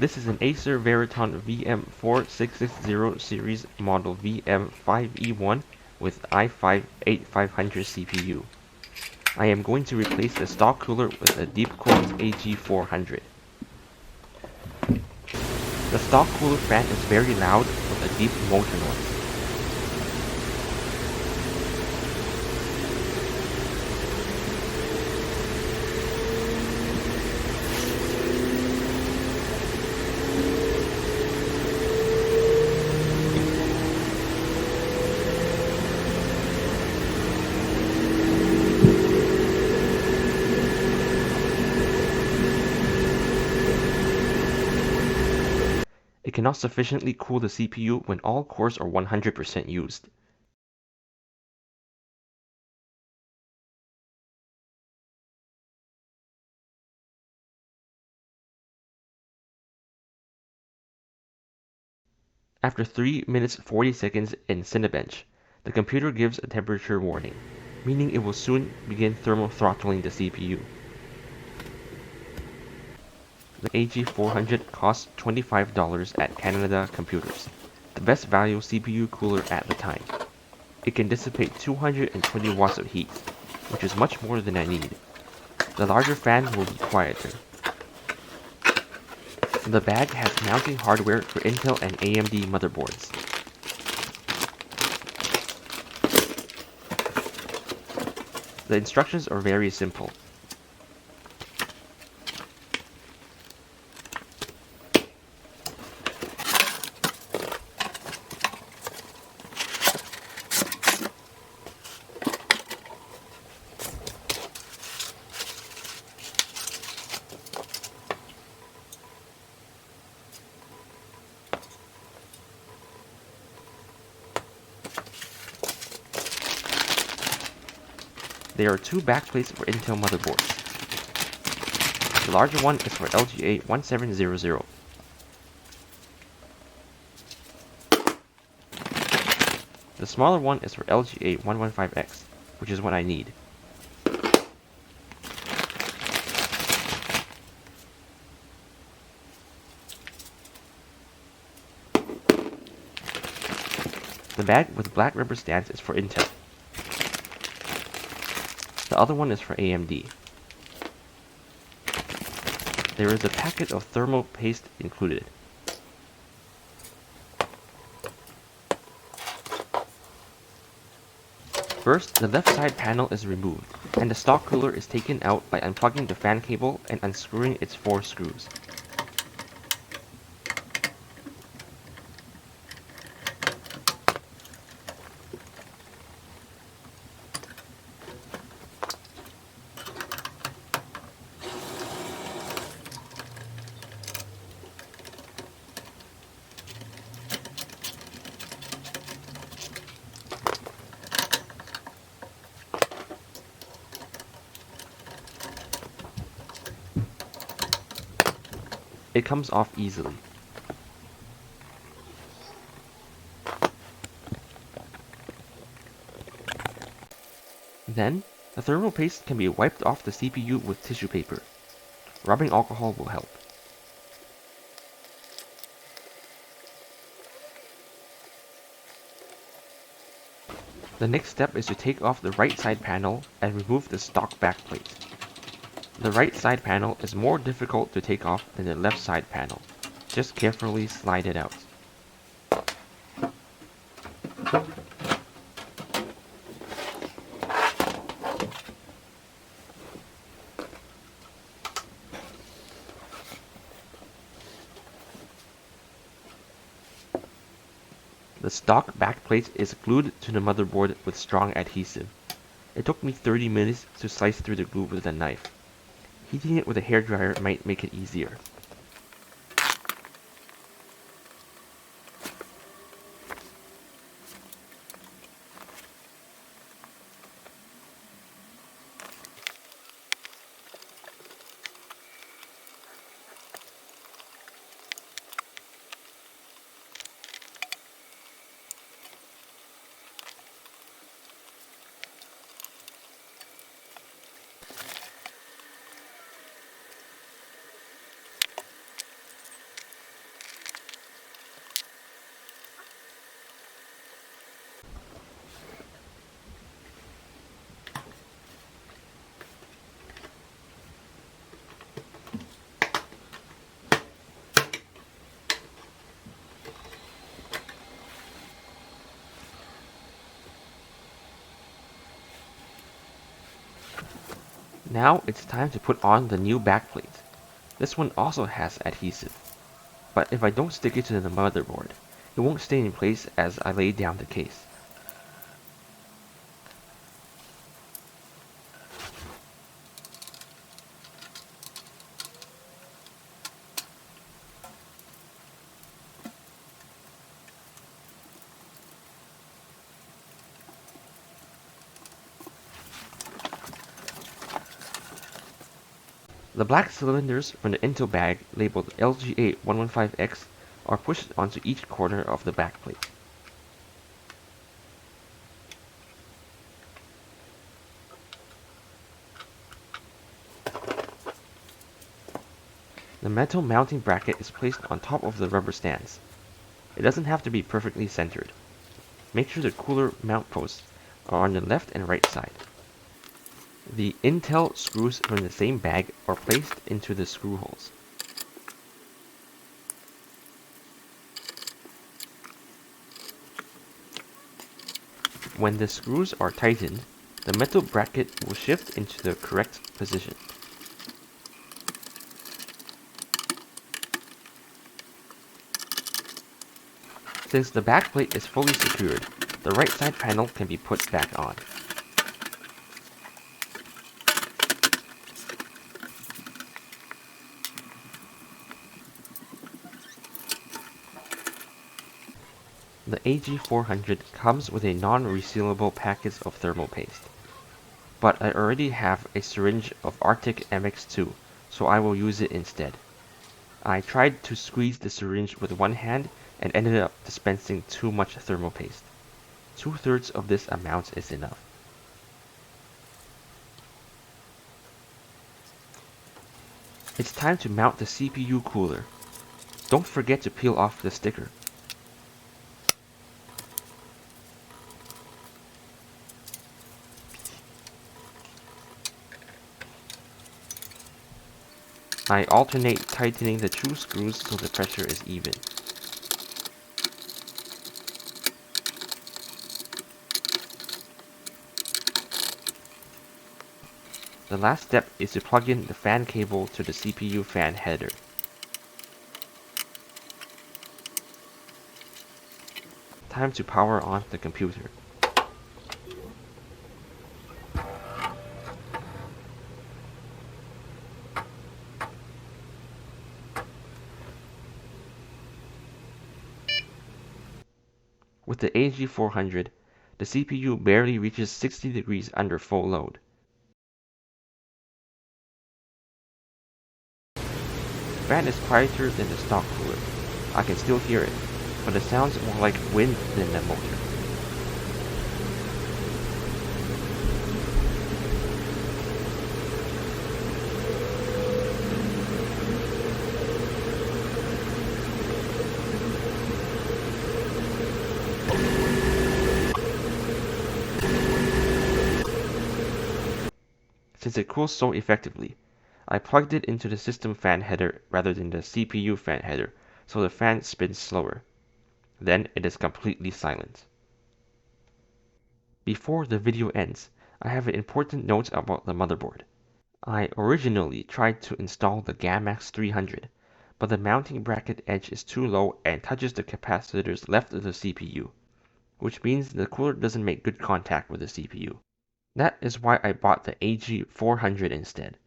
This is an Acer Veriton VM4660 series model VM5E1 with i5 8500 CPU. I am going to replace the stock cooler with a Deepcool AG400. The stock cooler fan is very loud with a deep motor noise. It cannot sufficiently cool the CPU when all cores are 100% used. After 3 minutes 40 seconds in Cinebench, the computer gives a temperature warning, meaning it will soon begin thermal throttling the CPU. The AG400 costs $25 at Canada Computers, the best value CPU cooler at the time. It can dissipate 220 watts of heat, which is much more than I need. The larger fan will be quieter. The bag has mounting hardware for Intel and AMD motherboards. The instructions are very simple. There are two backplates for Intel motherboards. The larger one is for LGA1700. The smaller one is for LGA115X, which is what I need. The bag with black rubber stands is for Intel. The other one is for AMD. There is a packet of thermal paste included. First, the left side panel is removed, and the stock cooler is taken out by unplugging the fan cable and unscrewing its 4 screws. It comes off easily. Then, the thermal paste can be wiped off the CPU with tissue paper. Rubbing alcohol will help. The next step is to take off the right side panel and remove the stock backplate. The right side panel is more difficult to take off than the left side panel. Just carefully slide it out. The stock backplate is glued to the motherboard with strong adhesive. It took me 30 minutes to slice through the glue with a knife. Heating it with a hairdryer might make it easier. Now it's time to put on the new backplate. This one also has adhesive, but if I don't stick it to the motherboard, it won't stay in place as I lay down the case. The black cylinders from the Intel bag labeled LGA115X are pushed onto each corner of the backplate. The metal mounting bracket is placed on top of the rubber stands. It doesn't have to be perfectly centered. Make sure the cooler mount posts are on the left and right side. The Intel screws from the same bag are placed into the screw holes. When the screws are tightened, the metal bracket will shift into the correct position. Since the backplate is fully secured, the right side panel can be put back on. The AG400 comes with a non-resealable package of thermal paste, but I already have a syringe of Arctic MX2, so I will use it instead. I tried to squeeze the syringe with one hand and ended up dispensing too much thermal paste. 2/3 of this amount is enough. It's time to mount the CPU cooler. Don't forget to peel off the sticker. I alternate tightening the two screws so the pressure is even. The last step is to plug in the fan cable to the CPU fan header. Time to power on the computer. With the AG400, the CPU barely reaches 60 degrees under full load. The fan is quieter than the stock cooler. I can still hear it, but it sounds more like wind than a motor. Since it cools so effectively, I plugged it into the system fan header rather than the CPU fan header, so the fan spins slower. Then it is completely silent. Before the video ends, I have an important note about the motherboard. I originally tried to install the Gamax 300, but the mounting bracket edge is too low and touches the capacitors left of the CPU, which means the cooler doesn't make good contact with the CPU. That is why I bought the AG400 instead.